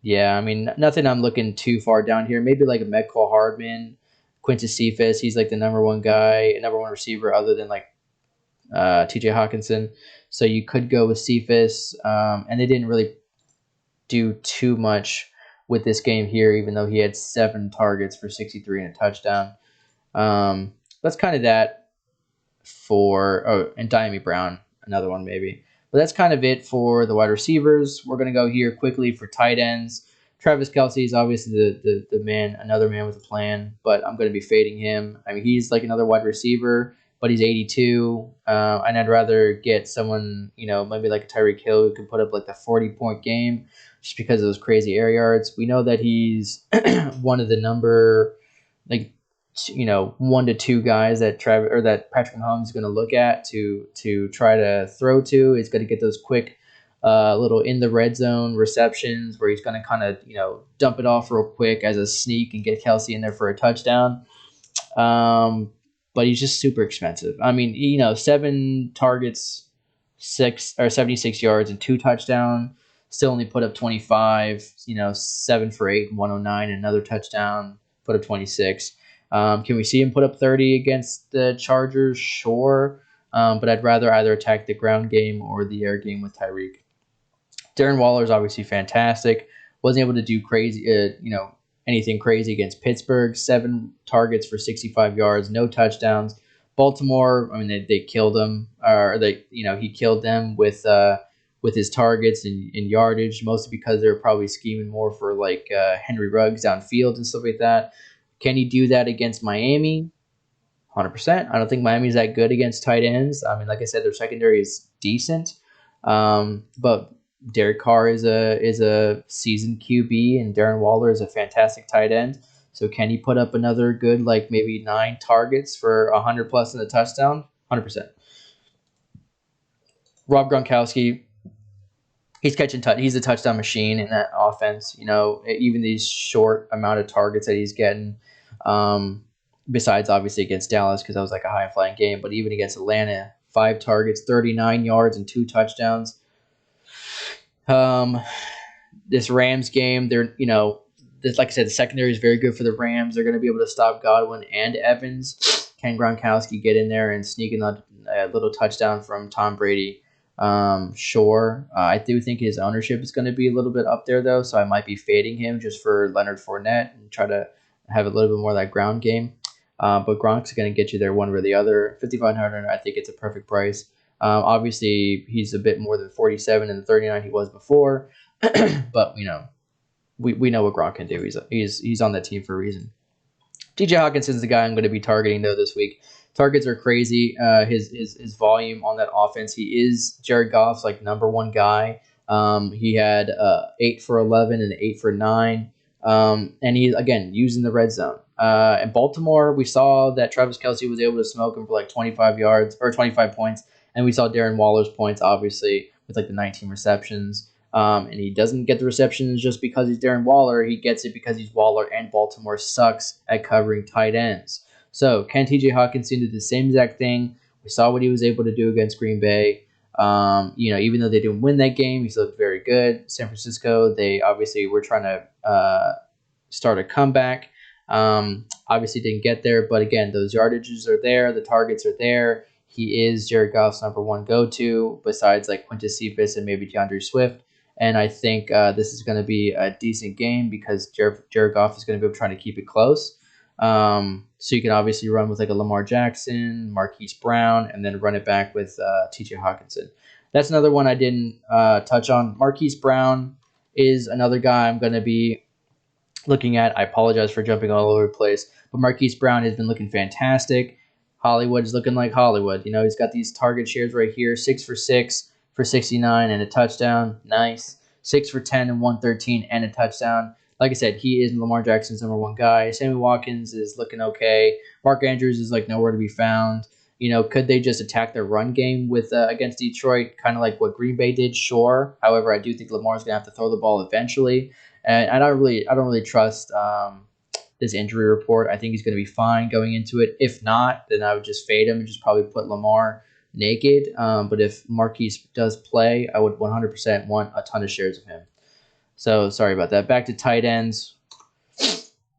yeah, I mean, nothing I'm looking too far down here. Maybe like a Metcalf Hardman, Quintus Cephas. He's like the number one receiver other than like TJ Hawkinson. So you could go with Cephas, and they didn't really do too much with this game here, even though he had 7 targets for 63 and a touchdown. That's kind of that and Diami Brown, another one maybe. But that's kind of it for the wide receivers. We're going to go here quickly for tight ends. Travis Kelsey is obviously the man, another man with a plan, but I'm going to be fading him. I mean, he's like another wide receiver, but he's 82, and I'd rather get someone, maybe like a Tyreek Hill who can put up like the 40-point game just because of those crazy air yards. We know that he's one of the number, 1 to 2 guys that Patrick Mahomes is going to look at to try to throw to. He's going to get those quick little in the red zone receptions where he's going to kind of, dump it off real quick as a sneak and get Kelsey in there for a touchdown. But he's just super expensive. I mean, 7 targets, 76 yards and 2 touchdowns. Still only put up 25. 7 for 8 and 109, and another touchdown. Put up 26. Can we see him put up 30 against the Chargers? Sure. But I'd rather either attack the ground game or the air game with Tyreek. Darren Waller is obviously fantastic. Wasn't able to do anything crazy against Pittsburgh. 7 targets for 65 yards, no touchdowns. Baltimore, I mean, they killed him, he killed them with his targets and yardage, mostly because they were probably scheming more for like Henry Ruggs downfield and stuff like that. Can he do that against Miami? 100%. I don't think Miami's that good against tight ends. I mean, like I said, their secondary is decent, but Derek Carr is a seasoned QB, and Darren Waller is a fantastic tight end. So can he put up another good, like maybe 9 targets for 100 plus in a touchdown? 100%. Rob Gronkowski, he's he's a touchdown machine in that offense. Even these short amount of targets that he's getting. Besides obviously against Dallas, because that was like a high flying game, but even against Atlanta, 5 targets, 39 yards, and 2 touchdowns. This Rams game, like I said, the secondary is very good for the Rams. They're going to be able to stop Godwin and Evans. Can Gronkowski get in there and sneak in a little touchdown from Tom Brady? Sure. I do think his ownership is going to be a little bit up there, though, so I might be fading him just for Leonard Fournette and try to have a little bit more of that ground game. But Gronk's going to get you there one way or the other. 5,500, I think it's a perfect price. Obviously, he's a bit more than 47 and the 39 he was before, but we know what Gronk can do. He's on that team for a reason. TJ Hawkins is the guy I'm going to be targeting though this week. Targets are crazy. His volume on that offense. He is Jared Goff's like number one guy. He had 8 for 11 and 8 for 9. And he's again using the red zone. In Baltimore, we saw that Travis Kelsey was able to smoke him for like 25 yards or 25 points, and we saw Darren Waller's points obviously with like the 19 receptions. And he doesn't get the receptions just because he's Darren Waller. He gets it because he's Waller, and Baltimore sucks at covering tight ends. So can TJ Hawkins do the same exact thing? We saw what he was able to do against Green Bay. Even though they didn't win that game, he looked very good. San Francisco, they obviously were trying to start a comeback. Obviously didn't get there, but again, those yardages are there. The targets are there. He is Jared Goff's number one go-to, besides like Quintus Cephas and maybe DeAndre Swift. And I think this is going to be a decent game because Jared Goff is going to be trying to keep it close. So you can obviously run with like a Lamar Jackson, Marquise Brown, and then run it back with TJ Hawkinson. That's another one I didn't touch on. Marquise Brown is another guy I'm going to be looking at. I apologize for jumping all over the place, but Marquise Brown has been looking fantastic. Hollywood is looking like Hollywood. He's got these target shares right here, 6 for 6 for 69 and a touchdown. Nice. 6 for 10 and 113 and a touchdown. Like I said, he is Lamar Jackson's number one guy. Sammy Watkins is looking okay. Mark Andrews is like nowhere to be found. Could they just attack their run game with against Detroit, kind of like what Green Bay did? Sure. However, I do think Lamar's gonna have to throw the ball eventually, and I don't really trust this injury report. I think he's gonna be fine going into it. If not, then I would just fade him and just probably put Lamar naked. But if Marquise does play, I would 100% want a ton of shares of him. So sorry about that. Back to tight ends.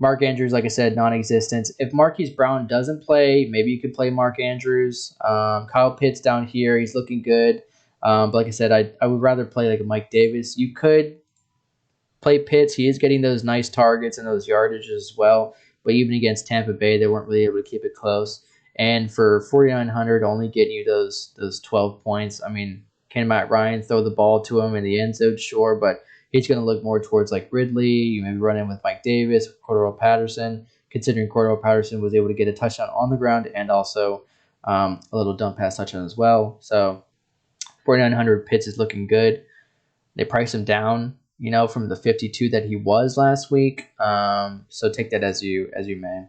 Mark Andrews, like I said, non-existent. If Marquise Brown doesn't play, maybe you could play Mark Andrews. Kyle Pitts down here, he's looking good. But like I said, I would rather play like a Mike Davis. You could play Pitts. He is getting those nice targets and those yardages as well. But even against Tampa Bay, they weren't really able to keep it close. And for 4,900, only getting you those 12 points. I mean, can Matt Ryan throw the ball to him in the end zone? Sure, but he's going to look more towards like Ridley. You maybe run in with Mike Davis, Cordell Patterson, considering Cordell Patterson was able to get a touchdown on the ground and also a little dump pass touchdown as well. So 4,900 Pitts is looking good. They priced him down, from the 52 that he was last week. So take that as you may.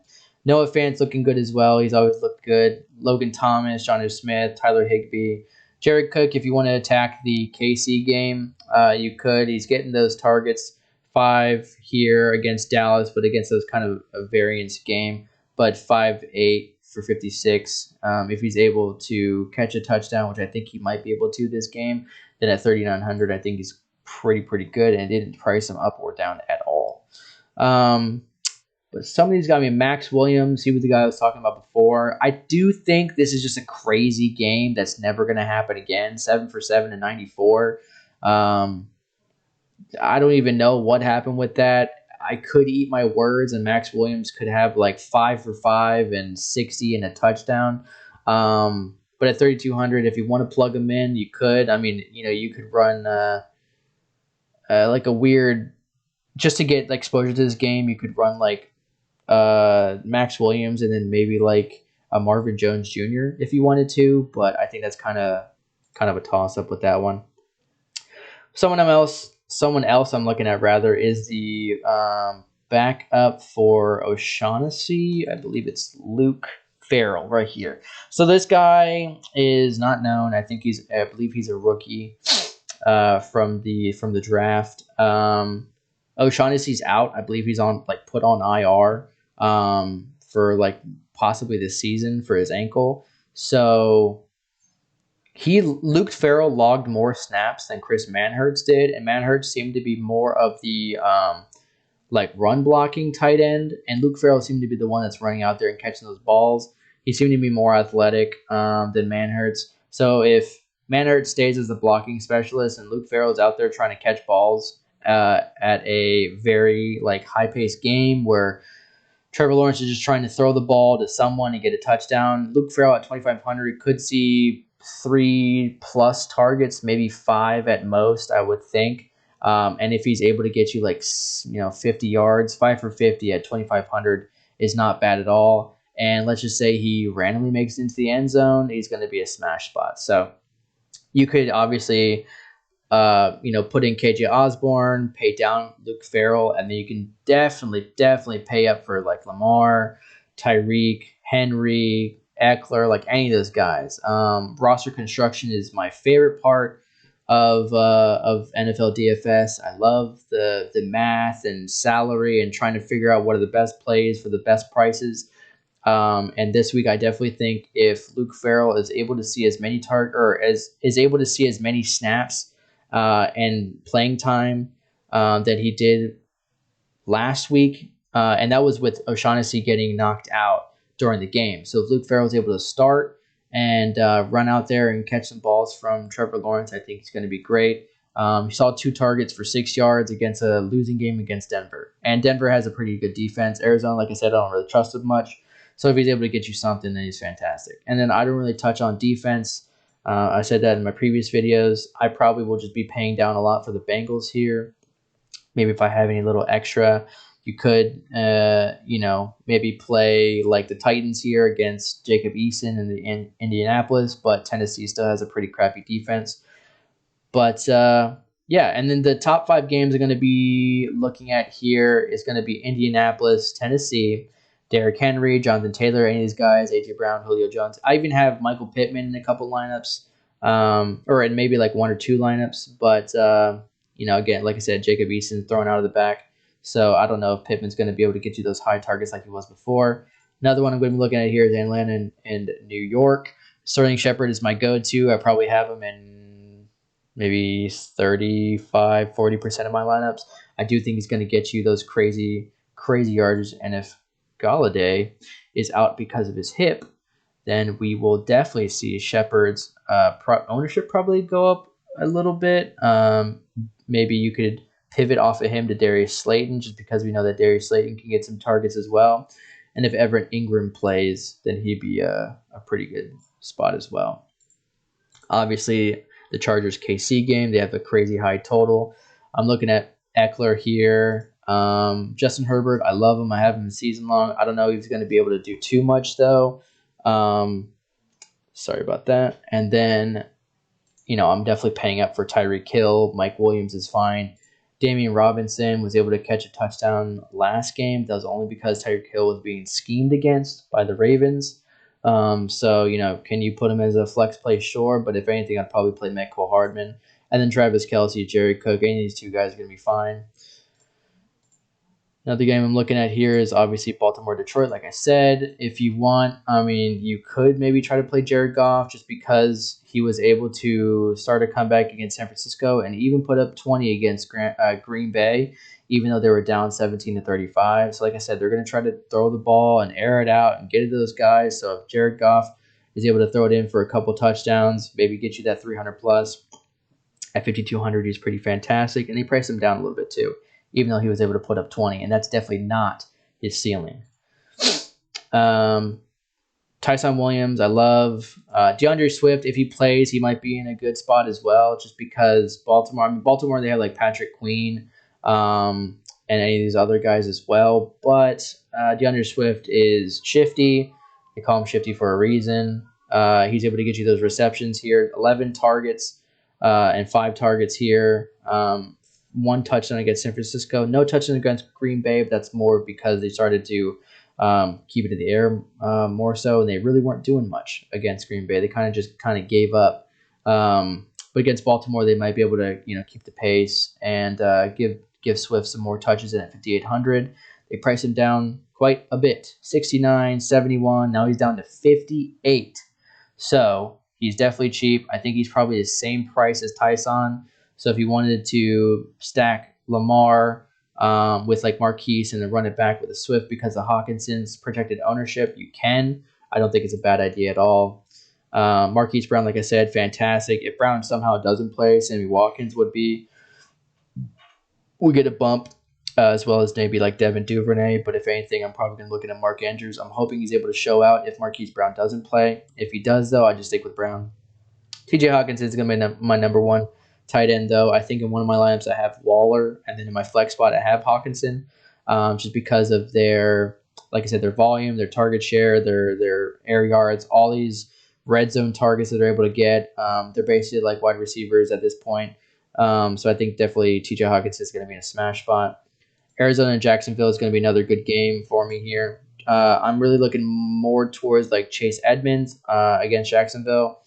Noah Fant's looking good as well. He's always looked good. Logan Thomas, Jonnu Smith, Tyler Higbee. Jared Cook, if you want to attack the KC game, you could. He's getting those targets, 5 here against Dallas, but against those kind of a variance game. But 5-8 for 56. If he's able to catch a touchdown, which I think he might be able to this game, then at 3,900, I think he's pretty good, and it didn't price him up or down at all. But some of these got me. Max Williams, he was the guy I was talking about before. I do think this is just a crazy game that's never going to happen again. 7 for 7 and 94. I don't even know what happened with that. I could eat my words, and Max Williams could have like 5 for 5 and 60 and a touchdown. But at 3,200, if you want to plug him in, you could. I mean, you could run like a weird, just to get exposure to this game, you could run like Max Williams and then maybe like a Marvin Jones Jr. if you wanted to, but I think that's kind of a toss up with that one. Someone else I'm looking at rather is the backup for O'Shaughnessy. I believe it's Luke Farrell right here. So this guy is not known. I believe he's a rookie from the draft. O'Shaughnessy's out. I believe he's on put on IR for possibly this season for his ankle. So Luke Farrell logged more snaps than Chris Manhertz did, and Manhertz seemed to be more of the run blocking tight end, and Luke Farrell seemed to be the one that's running out there and catching those balls. He seemed to be more athletic than Manhertz. So if Manhertz stays as the blocking specialist and Luke Farrell is out there trying to catch balls at a very high paced game where Trevor Lawrence is just trying to throw the ball to someone and get a touchdown, Luke Farrell at 2,500 could see 3+ targets, maybe 5 at most, I would think. And if he's able to get you 50 yards, 5 for 50 at 2,500 is not bad at all. And let's just say he randomly makes it into the end zone, he's going to be a smash spot. So you could obviously, put in KJ Osborne, pay down Luke Farrell, and then you can definitely pay up for Lamar, Tyreek, Henry, Eckler, any of those guys. Roster construction is my favorite part of NFL DFS. I love the math and salary and trying to figure out what are the best plays for the best prices. And this week, I definitely think if Luke Farrell is able to see as many is able to see as many snaps and playing time that he did last week, and that was with O'Shaughnessy getting knocked out during the game. So if Luke Farrell is able to start and run out there and catch some balls from Trevor Lawrence, I think he's going to be great. He saw 2 targets for 6 yards against a losing game against Denver. And Denver has a pretty good defense. Arizona, like I said, I don't really trust him much. So if he's able to get you something, then he's fantastic. And then I don't really touch on defense. I said that in my previous videos. I probably will just be paying down a lot for the Bengals here. Maybe if I have any little extra, you could, maybe play the Titans here against Jacob Eason in Indianapolis, but Tennessee still has a pretty crappy defense. But, and then the top 5 games I'm going to be looking at here is going to be Indianapolis, Tennessee, Derrick Henry, Jonathan Taylor, any of these guys, A.J. Brown, Julio Jones. I even have Michael Pittman in a couple lineups, or in maybe 1 or 2 lineups. But, again, like I said, Jacob Eason thrown out of the back. So I don't know if Pittman's going to be able to get you those high targets like he was before. Another one I'm going to be looking at here is Atlanta and New York. Sterling Shepard is my go-to. I probably have him in maybe 35, 40% of my lineups. I do think he's going to get you those crazy yardage. And if Galladay is out because of his hip, then we will definitely see Shepard's ownership probably go up a little bit. Maybe you could pivot off of him to Darius Slayton, just because we know that Darius Slayton can get some targets as well. And if Everett Ingram plays, then he'd be a pretty good spot as well. Obviously, the Chargers KC game, they have a crazy high total. I'm looking at Eckler here. Justin Herbert, I love him. I have him season long. I don't know if he's going to be able to do too much, though. Sorry about that. And then, I'm definitely paying up for Tyreek Hill. Mike Williams is fine. Damian Robinson was able to catch a touchdown last game. That was only because Tyreek Hill was being schemed against by the Ravens. So, can you put him as a flex play? Sure. But if anything, I'd probably play Mecole Hardman. And then Travis Kelsey, Jared Cook. Any of these 2 guys are going to be fine. Another game I'm looking at here is obviously Baltimore-Detroit. Like I said, if you want, you could maybe try to play Jared Goff just because he was able to start a comeback against San Francisco and even put up 20 against Green Bay, even though they were down 17-35. So like I said, they're going to try to throw the ball and air it out and get it to those guys. So if Jared Goff is able to throw it in for a couple touchdowns, maybe get you that 300 plus, at 5,200, he's pretty fantastic. And they priced him down a little bit too, even though he was able to put up 20, and that's definitely not his ceiling. Tyson Williams, I love. DeAndre Swift, if he plays, he might be in a good spot as well, just because Baltimore, they have Patrick Queen and any of these other guys as well. But DeAndre Swift is shifty. They call him shifty for a reason. He's able to get you those receptions here, 11 targets. and 5 targets here. 1 touchdown against San Francisco. No touchdown against Green Bay, but that's more because they started to keep it in the air more so, and they really weren't doing much against Green Bay. They kind of gave up. But against Baltimore, they might be able to keep the pace and give Swift some more touches in at 5,800. They priced him down quite a bit, 69, 71. Now he's down to 58. So he's definitely cheap. I think he's probably the same price as Tyson. So if you wanted to stack Lamar with like Marquise and then run it back with a Swift because of Hawkinson's projected ownership, you can. I don't think it's a bad idea at all. Marquise Brown, like I said, fantastic. If Brown somehow doesn't play, Sammy Watkins would get a bump, as well as maybe like Devin Duvernay. But if anything, I'm probably going to look at Mark Andrews. I'm hoping he's able to show out if Marquise Brown doesn't play. If he does, though, I just stick with Brown. TJ Hawkins is going to be my number one tight end, though. I think in one of my lineups I have Waller, and then in my flex spot I have Hawkinson, just because of their, like I said, their volume, their target share, their air yards, all these red zone targets that they're able to get. They're basically like wide receivers at this point. So I think definitely TJ Hawkins is going to be in a smash spot. Arizona and Jacksonville is going to be another good game for me here. I'm really looking more towards like Chase Edmonds against Jacksonville.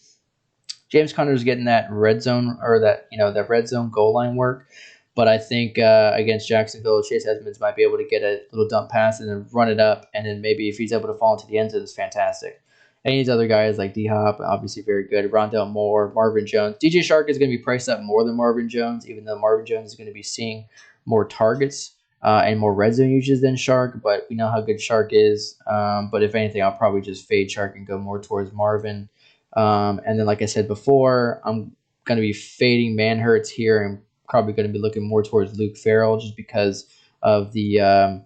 James Conner is getting that red zone or that red zone goal line work, but I think against Jacksonville, Chase Edmonds might be able to get a little dump pass and then run it up, and then maybe if he's able to fall into the end zone, it's fantastic. Any of these other guys like D-Hop, obviously very good. Rondell Moore, Marvin Jones. DJ Shark is going to be priced up more than Marvin Jones, even though Marvin Jones is going to be seeing more targets and more red zone uses than Shark, but we know how good Shark is. But if anything, I'll probably just fade Shark and go more towards Marvin. And then, like I said before, I'm going to be fading Manhurts here and probably going to be looking more towards Luke Farrell just because of the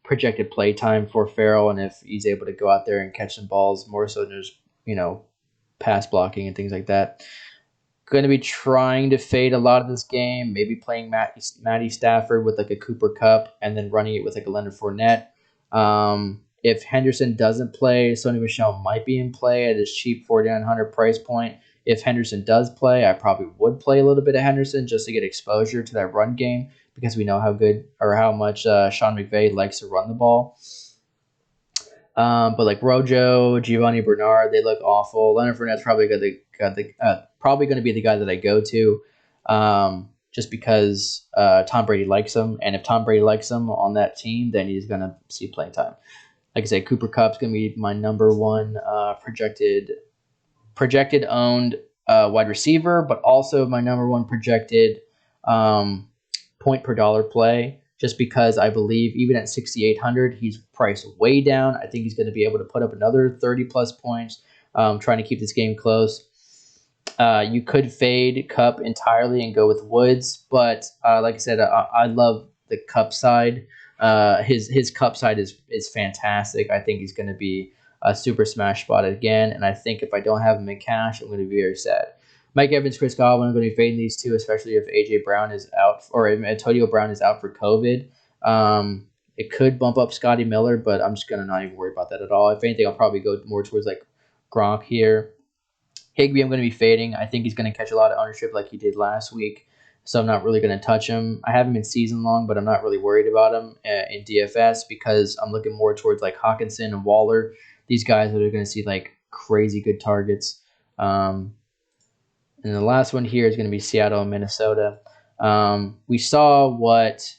projected play time for Farrell, and if he's able to go out there and catch some balls more so than just pass blocking and things like that. Going to be trying to fade a lot of this game, maybe playing Matty Stafford with like a Cooper Kupp and then running it with like a Leonard Fournette. If Henderson doesn't play, Sony Michel might be in play at his cheap 4,900 price point. If Henderson does play, I probably would play a little bit of Henderson just to get exposure to that run game because we know how good or how much Sean McVay likes to run the ball. But like Rojo, Giovanni Bernard, they look awful. Leonard Fournette's probably going to be the guy that I go to just because Tom Brady likes him. And if Tom Brady likes him on that team, then he's going to see playing time. Like I said, Cooper Kupp's going to be my number one projected owned wide receiver, but also my number one projected point per dollar play, just because I believe even at 6,800, he's priced way down. I think he's going to be able to put up another 30-plus points, trying to keep this game close. You could fade Kupp entirely and go with Woods, but like I said, I love the Kupp side. His Kupp side is fantastic. I think he's going to be a super smash spot again, and I think if I don't have him in cash, I'm going to be very sad. Mike Evans, Chris Godwin, I'm going to be fading these two, especially if A.J. Brown is out or if Antonio Brown is out for COVID. It could bump up Scotty Miller, but I'm just going to not even worry about that at all. If anything, I'll probably go more towards like Gronk here. Higbee, I'm going to be fading. I think he's going to catch a lot of ownership like he did last week, so I'm not really going to touch him. I have him in season long, but I'm not really worried about him in DFS because I'm looking more towards like Hawkinson and Waller, these guys that are going to see like crazy good targets. And the last one here is going to be Seattle and Minnesota. We saw what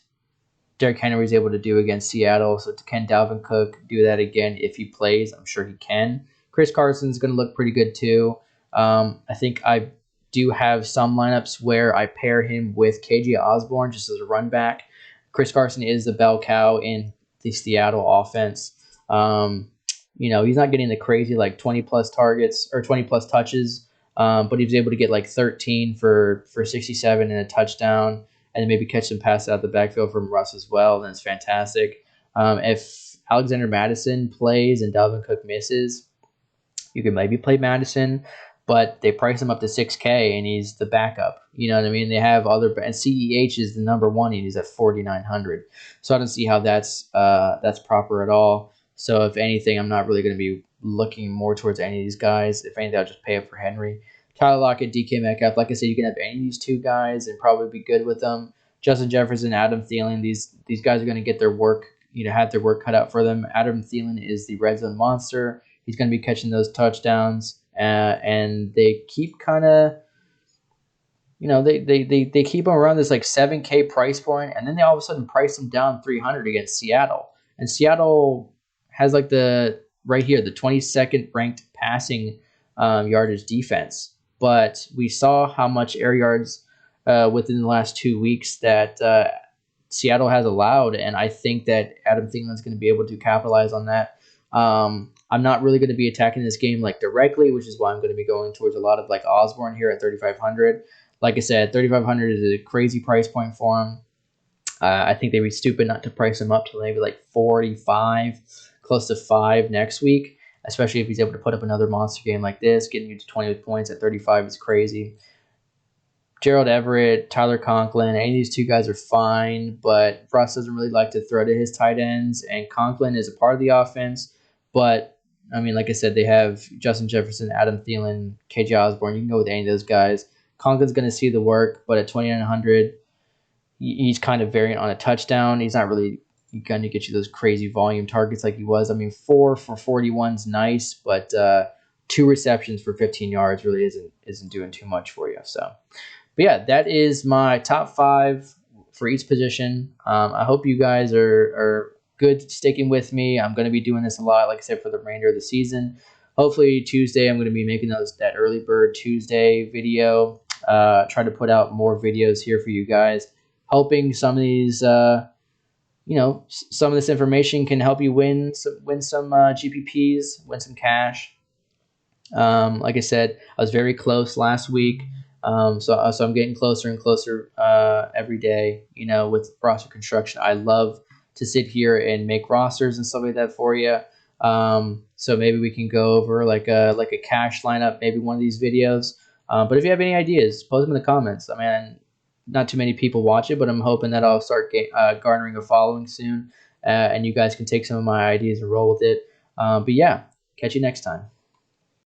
Derrick Henry was able to do against Seattle. So can Dalvin Cook do that again if he plays? I'm sure he can. Chris Carson's going to look pretty good too. I think I do have some lineups where I pair him with KJ Osborne just as a run back. Chris Carson is the bell cow in the Seattle offense. He's not getting the crazy like 20-plus targets or 20-plus touches. But he was able to get like 13 for 67 and a touchdown, and then maybe catch some passes out the backfield from Russ as well. Then it's fantastic. If Alexander Mattison plays and Dalvin Cook misses, you could maybe play Madison, but they price him up to $6K and he's the backup. You know what I mean? They have other, and CEH is the number one and he's at 4,900. So I don't see how that's proper at all. So if anything, I'm not really going to be looking more towards any of these guys. If anything, I'll just pay up for Henry. Tyler Lockett, DK Metcalf. Like I said, you can have any of these two guys and probably be good with them. Justin Jefferson, Adam Thielen. These guys are going to get their work, have their work cut out for them. Adam Thielen is the red zone monster. He's going to be catching those touchdowns, and they keep kind of, they keep him around this like 7K price point, and then they all of a sudden price him down 300 against Seattle. And Seattle has like right here, the 22nd ranked passing yardage defense. But we saw how much air yards within the last 2 weeks that Seattle has allowed, and I think that Adam Thielen is going to be able to capitalize on that. I'm not really going to be attacking this game like directly, which is why I'm going to be going towards a lot of like Osborne here at 3,500. Like I said, 3,500 is a crazy price point for him. I think they'd be stupid not to price him up to maybe like 45, close to 5 next week, especially if he's able to put up another monster game like this. Getting you to 20 points at 35 is crazy. Gerald Everett, Tyler Conklin, any of these two guys are fine, but Russ doesn't really like to throw to his tight ends, and Conklin is a part of the offense. But, I mean, like I said, they have Justin Jefferson, Adam Thielen, KJ Osborne. You can go with any of those guys. Conklin's going to see the work, but at 2,900, he's kind of variant on a touchdown. He's not really going to get you those crazy volume targets like he was. I mean, 4 for 41 is nice, but 2 receptions for 15 yards really isn't doing too much for you. So, but yeah, that is my top 5 for each position. I hope you guys are good sticking with me. I'm going to be doing this a lot, like I said, for the remainder of the season. Hopefully Tuesday, I'm going to be making that early bird Tuesday video. Try to put out more videos here for you guys, hoping some of these, some of this information can help you win some GPPs, win some cash. Like I said, I was very close last week, so I'm getting closer and closer every day. With roster construction, I love to sit here and make rosters and stuff like that for you. So maybe we can go over like a cash lineup, maybe one of these videos. But if you have any ideas, post them in the comments. I mean, not too many people watch it, but I'm hoping that I'll start garnering a following soon, and you guys can take some of my ideas and roll with it. But yeah, catch you next time.